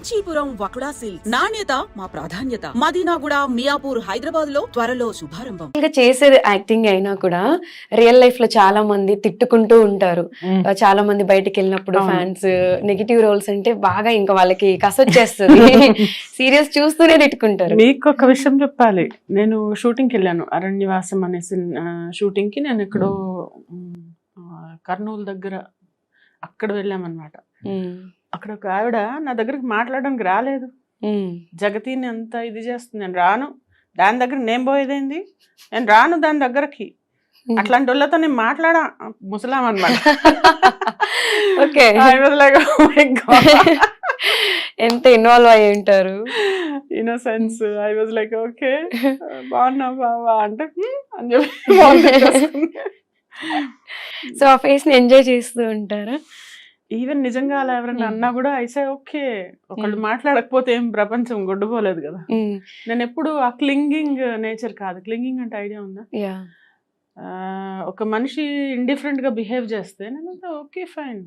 Kanchipuram వకుడా silks నాణ్యత మా ప్రాధాన్యత. మదీనాగూడ, మియాపూర్, హైదరాబాద్ లో త్వరలో శుభారంభం. ఇంకా చేసేది యాక్టింగ్ అయినా కూడా రియల్ లైఫ్ లో చాలా మంది తిట్టుకుంటూ ఉంటారు. చాలా మంది బయటికి వెళ్ళినప్పుడు ఫ్యాన్స్ నెగిటివ్ రోల్స్ అంటే బాగా ఇంకా వాళ్ళకి కసొచ్చేస్తుంది. సీరియస్ చూస్తూనే తిట్టుకుంటారు. మీకు ఒక విషయం చెప్పాలి. నేను షూటింగ్కి వెళ్ళాను, అరణ్యవాసం అనే షూటింగ్ కి. నేను ఎక్కడో కర్నూలు దగ్గర అక్కడ వెళ్ళామన్నమాట. అక్కడ ఒక ఆవిడ నా దగ్గరికి మాట్లాడడానికి రాలేదు. జగతిని అంతా ఇది చేస్తుంది, నేను రాను, దాని దగ్గర నేను పోయేదేంది, నేను రాను దాని దగ్గరకి, అట్లాంటి వాళ్ళతో నేను మాట్లాడా, ముసలాం అనమాట. ఎంత ఇన్వాల్వ్ అయ్యి ఉంటారు. Innocence. I was like okay బాగున్నా బావా అంటే అని చెప్పి. సో ఆ ఫేస్ ని ఎంజాయ్ చేస్తూ ఉంటారా? ఈవెన్ నిజంగా అలా ఎవరైనా అన్నా కూడా ఐసే ఓకే. ఒకళ్ళు మాట్లాడకపోతే ఏం ప్రపంచం గొడ్డుపోలేదు కదా. నేను ఎప్పుడు ఆ క్లింగింగ్ నేచర్ కాదు. క్లింగింగ్ అంటే ఐడియా ఉందా? ఒక మనిషి ఇండిఫరెంట్ గా బిహేవ్ చేస్తే నేను ఓకే ఫైన్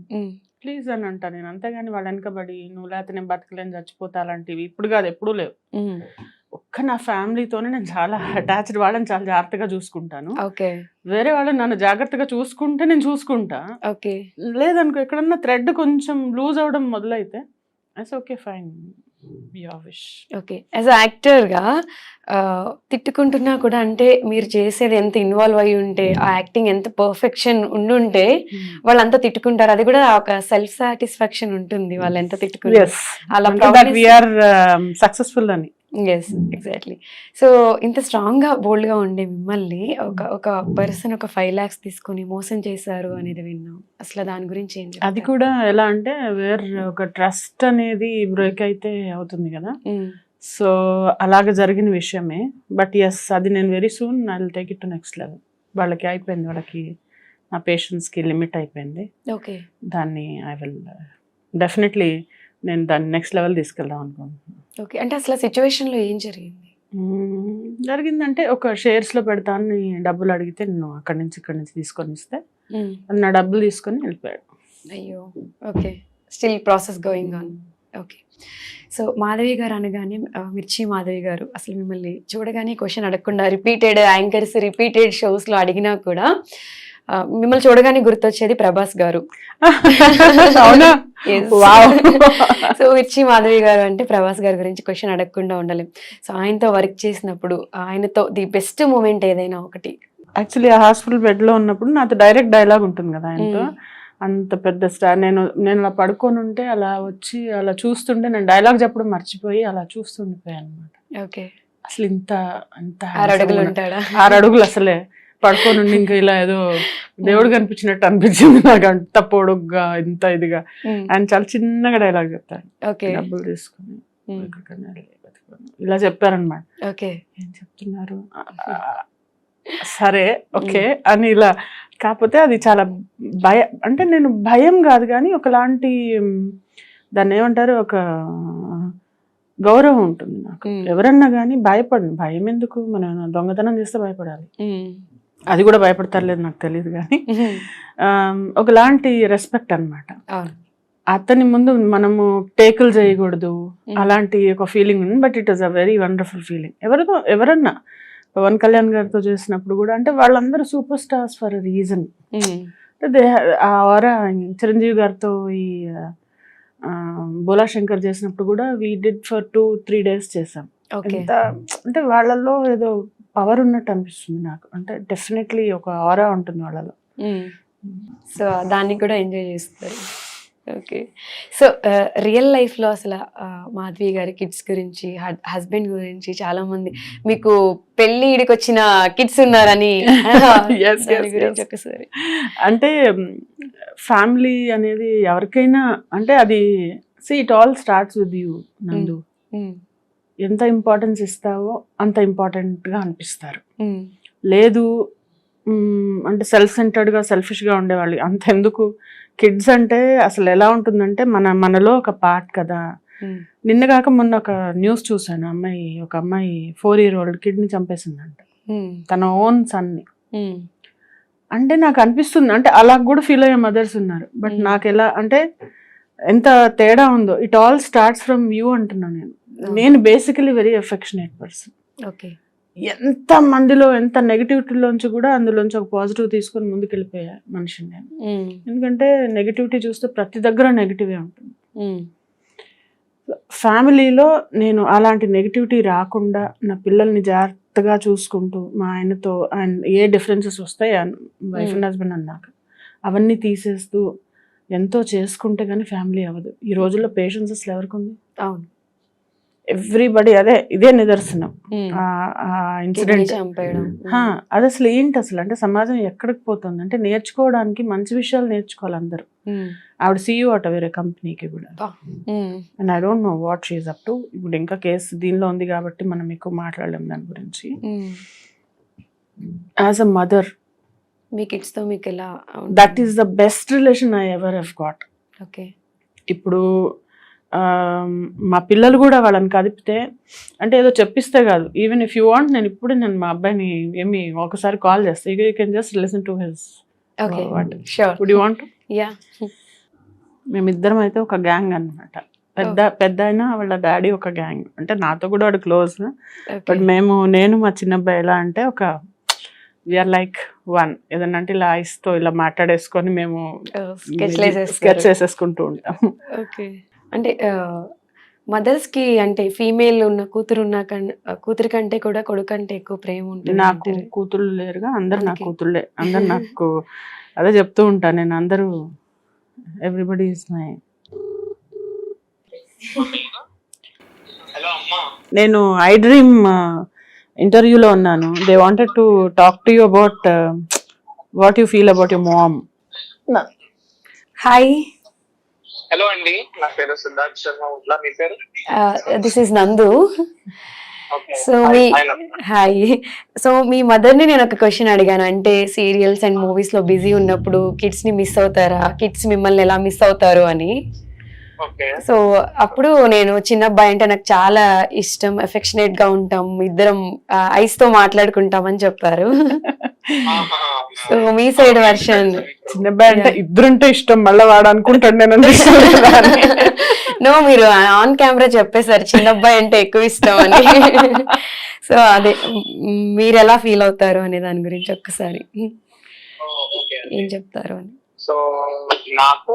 ప్లీజ్ అని అంటా నేను. అంతేగాని వాళ్ళ వెనకబడి నువ్వు లేకపోతే నేను బతకలేని చచ్చిపోతా అలాంటివి ఇప్పుడు కాదు, ఎప్పుడూ లేవు. ఒక్క నా ఫ్యామిలీతోనే నేను చాలా అటాచ్డ్, వాళ్ళని చాలా జాగ్రత్తగా చూసుకుంటాను. వేరే వాళ్ళని నన్ను జాగ్రత్తగా చూసుకుంటే నేను చూసుకుంటా. లేదనుకో ఎక్కడన్నా థ్రెడ్ కొంచెం లూజ్ అవడం మొదలైతే okay fine okay. As actor గా తిట్టుకుంటున్నా కూడా అంటే మీరు చేసేది ఎంత ఇన్వాల్వ్ అయి ఉంటే, ఆ యాక్టింగ్ ఎంత పర్ఫెక్షన్ ఉండుంటే వాళ్ళంతా తిట్టుకుంటారు. అది కూడా ఒక సెల్ఫ్ సాటిస్ఫాక్షన్ ఉంటుంది వాళ్ళు ఎంత తిట్టుకుంటారు. అలా సక్సెస్ఫుల్ అని. Yes exactly. సో ఇంత స్ట్రాంగ్ గా బోల్డ్ గా ఉండే మిమ్మల్ని ఒక పర్సన్ ఒక 5 lakhs తీసుకొని మోసం చేశారు అనేది విన్నాం. అసలు దాని గురించి ఏం చెప్తారు? అది కూడా ఎలా అంటే ఒక ట్రస్ట్ అనేది బ్రేక్ అయితే అవుతుంది కదా. సో అలాగ జరిగిన విషయమే. బట్ ఎస్, అది నేను very soon I will take it to next level. వాళ్ళకి అయిపోయింది, వాళ్ళకి నా పేషెన్స్ కి లిమిట్ అయిపోయింది. ఓకే, దాన్ని ఐ విల్ డెఫినెట్లీ నేను దాన్ని నెక్స్ట్ లెవెల్ తీసుకెళ్దాం అనుకుంటున్నాను. ఓకే, అంటే అసలు సిచ్యువేషన్ లో ఏం జరిగిందంటే ఒక షేర్స్ లో పెడతాను డబ్బులు అడిగితే నేను అక్కడి నుంచి తీసుకొని ఇస్తే నా డబ్బులు తీసుకొని వెళ్ళిపోయాడు. అయ్యో, okay. Still process going on. Okay. So Madhavi గారు అనగానే మిర్చి మాధవి గారు, అసలు మిమ్మల్ని చూడగానే క్వశ్చన్ అడగకుండా రిపీటెడ్ యాంకర్స్ రిపీటెడ్ షోస్ లో అడిగినా కూడా మిమ్మల్ని చూడగానే గుర్తొచ్చేది ప్రభాస్ గారు. సో మిర్చి మాధవి గారు అంటే ప్రభాస్ గారి గురించి క్వశ్చన్ అడగకుండా ఉండలేం. సో ఆయనతో వర్క్ చేసినప్పుడు ఆయనతో ది బెస్ట్ మూమెంట్ ఏదైనా ఒకటి? యాక్చువల్లీ ఆ హాస్పిటల్ బెడ్ లో ఉన్నప్పుడు నాతో డైరెక్ట్ డైలాగ్ ఉంటుంది కదా ఆయనతో. అంత పెద్ద స్టార్, నేను అలా పడుకొని ఉంటే అలా వచ్చి అలా చూస్తుంటే నేను డైలాగ్ చెప్పడం మర్చిపోయి అలా చూస్తుండిపోయాను అనమాట. ఓకే, అసలు ఇంత 6 అడుగులు ఉంటాడా? 6 అడుగులు అసలే పడుకొని ఇంకా ఇలా ఏదో దేవుడు కనిపించినట్టు అనిపించింది నాకు. అంత పొడుగ్గా ఇంత ఇదిగా ఆయన చాలా చిన్నగా డైలాగ్ చెప్తారు. డబ్బులు తీసుకుని ఇలా చెప్పారనమాట. ఏం చెప్తున్నారు సరే ఓకే అని ఇలా. కాకపోతే అది చాలా అంటే నేను భయం కాదు కానీ ఒకలాంటి దాన్ని ఏమంటారు, ఒక గౌరవం ఉంటుంది నాకు. ఎవరన్నా కానీ భయపడను. భయం ఎందుకు, మనం దొంగతనం చేస్తే భయపడాలి, అది కూడా భయపడతారు లేదు నాకు తెలియదు కానీ ఒకలాంటి రెస్పెక్ట్ అనమాట. అతని ముందు మనము టేకులు చేయకూడదు అలాంటి ఒక ఫీలింగ్ ఉంది. But it is a very wonderful feeling. ఎవరన్నా పవన్ కళ్యాణ్ గారితో చేసినప్పుడు కూడా అంటే వాళ్ళందరూ super stars for reason. Chiranjeevi గారితో ఈ బోలా శంకర్ చేసినప్పుడు కూడా వీ డిడ్ ఫర్ 2-3 days చేసాం. అంటే వాళ్ళల్లో ఏదో పవర్ ఉన్నట్టు అనిపిస్తుంది నాకు. అంటే డెఫినెట్లీ ఒక ఆరా ఉంటుంది వాళ్ళలో. సో దాన్ని కూడా ఎంజాయ్ చేస్తారు. ఓకే. సో రియల్ లైఫ్ లో అసలు మాధవి గారి కిడ్స్ గురించి, హస్బెండ్ గురించి చాలా మంది మీకు పెళ్లి ఈడికి వచ్చిన కిడ్స్ ఉన్నారని ఒకసారి అంటే ఫ్యామిలీ అనేది ఎవరికైనా అంటే అది it all starts with you నందు. ఎంత ఇంపార్టెన్స్ ఇస్తావో అంత ఇంపార్టెంట్గా అనిపిస్తారు. లేదు అంటే సెల్ఫ్ సెంటర్డ్గా సెల్ఫిష్గా ఉండేవాళ్ళు అంతెందుకు. కిడ్స్ అంటే అసలు ఎలా ఉంటుందంటే మనలో ఒక పార్ట్ కదా. నిన్న కాక మొన్న ఒక న్యూస్ చూసాను, ఒక అమ్మాయి 4-year-old కిడ్ని చంపేసిందంట, తన ఓన్ సన్ని. అంటే నాకు అనిపిస్తుంది అంటే అలా కూడా ఫీల్ అయ్యే మదర్స్ ఉన్నారు. బట్ నాకు ఎలా అంటే ఎంత తేడా ఉందో. It all starts from you అంటున్నాను నేను. నేను basically very affectionate person. Okay. ఎంత మందిలో ఎంత నెగిటివిటీలోంచి కూడా అందులోంచి ఒక పాజిటివ్ తీసుకొని ముందుకు వెళ్ళిపోయా మనిషిని నేను. ఎందుకంటే నెగిటివిటీ చూస్తే ప్రతి దగ్గర నెగిటివే ఉంటుంది. ఫ్యామిలీలో నేను అలాంటి నెగిటివిటీ రాకుండా నా పిల్లల్ని జాగ్రత్తగా చూసుకుంటూ మా ఆయనతో అండ్ ఏ డిఫరెన్సెస్ వస్తాయి వైఫ్ అండ్ హస్బెండ్ అన్నాక అవన్నీ తీసేస్తూ ఎంతో చేసుకుంటే కానీ ఫ్యామిలీ అవ్వదు. ఈ రోజుల్లో పేషెన్స్ అసలు ఎవరికి ఉంది? అవును. ఎవ్రీబడి అదే ఇదే నిదర్శనం. ఇన్సిడెంట్ అది అసలు ఏంటి అసలు అంటే సమాజం ఎక్కడికి పోతుంది అంటే నేర్చుకోవడానికి మంచి విషయాలు నేర్చుకోవాలి అందరూ. ఆవిడ CEO అట వేరే కంపెనీకి కూడా. And I don't know what she is up to. ఇప్పుడు ఇంకా కేసు దీనిలో ఉంది కాబట్టి మనం ఎక్కువ మాట్లాడలేము దాని గురించి. As a mother me kids తో మీకు ఎలా? That is the best relation I ever have got. Okay. ఇప్పుడు మా పిల్లలు కూడా వాళ్ళని కదిపితే అంటే ఏదో చెప్పిస్తే కాదు. ఈవెన్ ఇఫ్ యూ వాంట్ నేను మా అబ్బాయిని ఏమి ఒకసారి కాల్ చేస్తా. You can just listen to his would you want. మేమిద్దరం అయితే ఒక గ్యాంగ్ అన్నమాట. పెద్ద అయినా వాళ్ళ డాడీ ఒక గ్యాంగ్. అంటే నాతో కూడా వాడు క్లోజ్. బట్ నేను మా చిన్నబ్బాయి ఎలా అంటే ఒక వీఆర్ లైక్ వన్. ఏదన్నా అంటే ఇలా ఐస్తో ఇలా మాట్లాడేసుకొని మేము స్కెచ్ వేసేసుకుంటూ ఉంటాం. అంటే మదర్స్ కి అంటే ఫీమేల్ ఉన్న కూతురు కంటే కూడా కొడుకు అంటే ఎక్కువ ప్రేమ ఉంటుంది. నాకు కూతుళ్ళు లేరుగా, అందరు నా కూతుళ్ళే. అందరు నాకు అదే చెప్తూ ఉంటాను నేను. అందరూ ఎవ్రీబడి ఈజ్ మై. నేను ఐ డ్రీమ్ ఇంటర్వ్యూలో ఉన్నాను. They wanted to talk to you about what you feel about your mom. Hi. Hello అండి, నా పేరు సిద్ధార్థ్ శర్మ. మీ పేరు? దిస్ ఇస్ నందు. సో మీ మదర్ ని నేను ఒక క్వశ్చన్ అడిగాను. అంటే సీరియల్స్ అండ్ మూవీస్ లో బిజీ ఉన్నప్పుడు కిడ్స్ ని మిస్ అవుతారా, కిడ్స్ మిమ్మల్ని ఎలా మిస్ అవుతారు అని. సో అప్పుడు నేను చిన్న అబ్బాయి అంటే నాకు చాలా ఇష్టం, ఎఫెక్షనేట్ గా ఉంటాం, ఇద్దరం ఐస్ తో మాట్లాడుకుంటాం అని చెప్పారు. సో మీ సైడ్ వర్షన్. చిన్నబ్బాయి అంటే ఇద్దరుంటే ఇష్టం, మళ్ళీ వాడు అనుకుంటాడు నేను. నో, మీరు ఆన్ కెమెరా చెప్పేశారు చిన్నబ్బాయి అంటే ఎక్కువ ఇష్టం అని. సో అదే మీరు ఎలా ఫీల్ అవుతారు అనే దాని గురించి ఒక్కసారి ఏం చెప్తారు అని. సో నాకు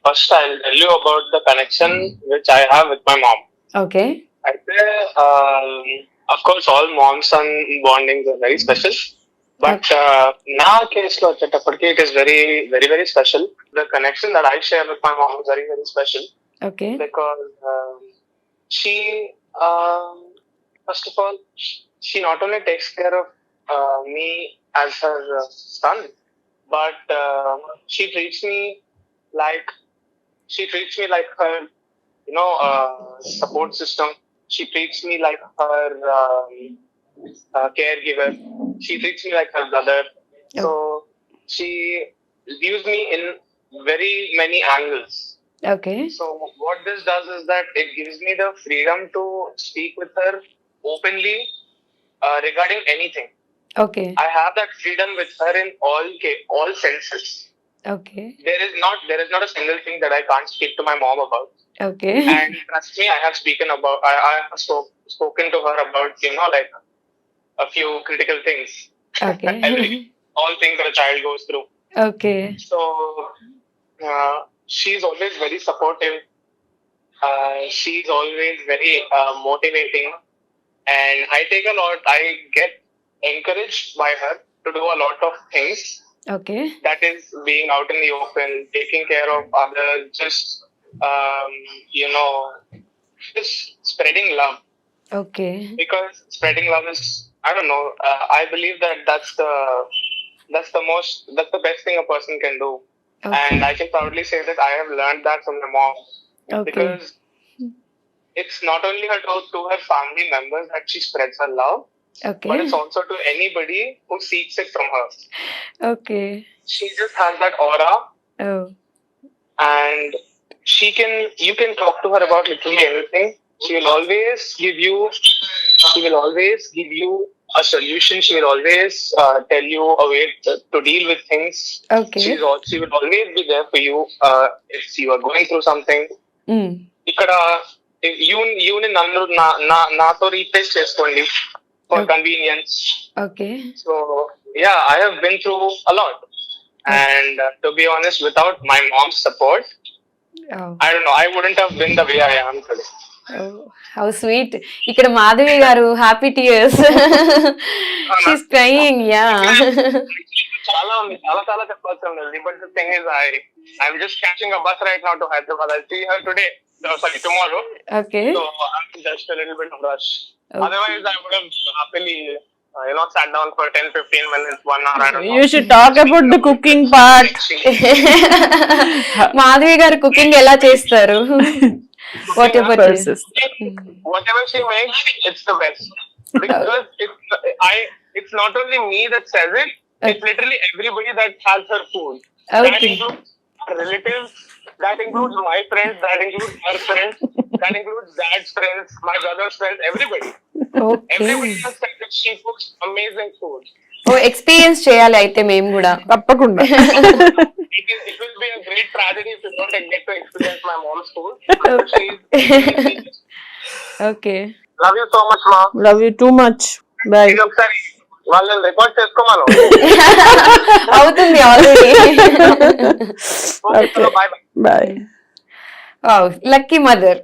first I will tell you about the connection which I have with my mom. Okay. అయితే of course all moms and bondings are very special. But నా కేస్ లో వచ్చేటప్పటికి it is very very very special. The connection that I share with my mom is very very special. Okay. Because she, first of all, she not only takes care of me as her son, but she treats me like her, support system. She treats me like her caregiver. She treats me like her brother. Oh. So she views me in very many angles. Okay. So what this does is that it gives me the freedom to speak with her openly regarding anything. Okay. I have that freedom with her in all senses. Okay. There is not a single thing that I can't speak to my mom about. Okay. And trust me, I have spoken to her about like a few critical things. Okay. All things that a child goes through. Okay. So she's always very supportive. She's always very motivating, and I get encouraged by her to do a lot of things. Okay. That is being out in the open, taking care of others, just just spreading love. Okay. Because spreading love is, I don't know, I believe that's the best thing a person can do. Okay. And I can proudly say that I have learned that from my mom. Okay. Because it's not only to her family members that she spreads her love, Okay. but it's also to anybody who seeks it from her. Okay. She just has that aura, Oh. and you can talk to her about literally anything. She will always give you a solution. She will always tell you a way to deal with things. Okay She will always be there for you if you are going through something. ఇక్కడ యూని నన్ను నాతో replace చేసుకోండి for convenience. Okay So yeah, I have been through a lot, and to be honest, without my mom's support, I don't know, I wouldn't have been the way I am today. How sweet. ఇక్కడ మాధవి గారు happy tears, she's crying. Yeah చాలా ఉంది, చాలా చెప్పాల్సి ఉంది. But the thing is, I'm just catching a bus right now to Hyderabad. I'll see her today, sorry, tomorrow. Okay So I'm just a little bit of rush. Otherwise, I would have happily, sat down for 10-15 minutes, 1 hour. I don't know. You should talk about the cooking part. Madhavi గారు cooking ఎలా చేస్తారు? What ever Whatever she makes, it's the best. Because it's not only me that says it, it's literally everybody that has her food. That Okay. includes her relatives, that includes my friends, that includes her friends, that includes dad's friends, my brother's friends, everybody. Okay. Everybody has said that she cooks amazing food. ఓ experience చేయాలి అయితే మేము కూడా. తప్పకుండా. It will be a great tragedy if you don't get to experience my mom's food. Okay. Love you so much, Ma. Love you too much. Bye. ఇది ఒకసారి వాళ్ళని record చేసుకోమను. అవుతుంది already. Okay, bye bye. Bye. Lucky mother.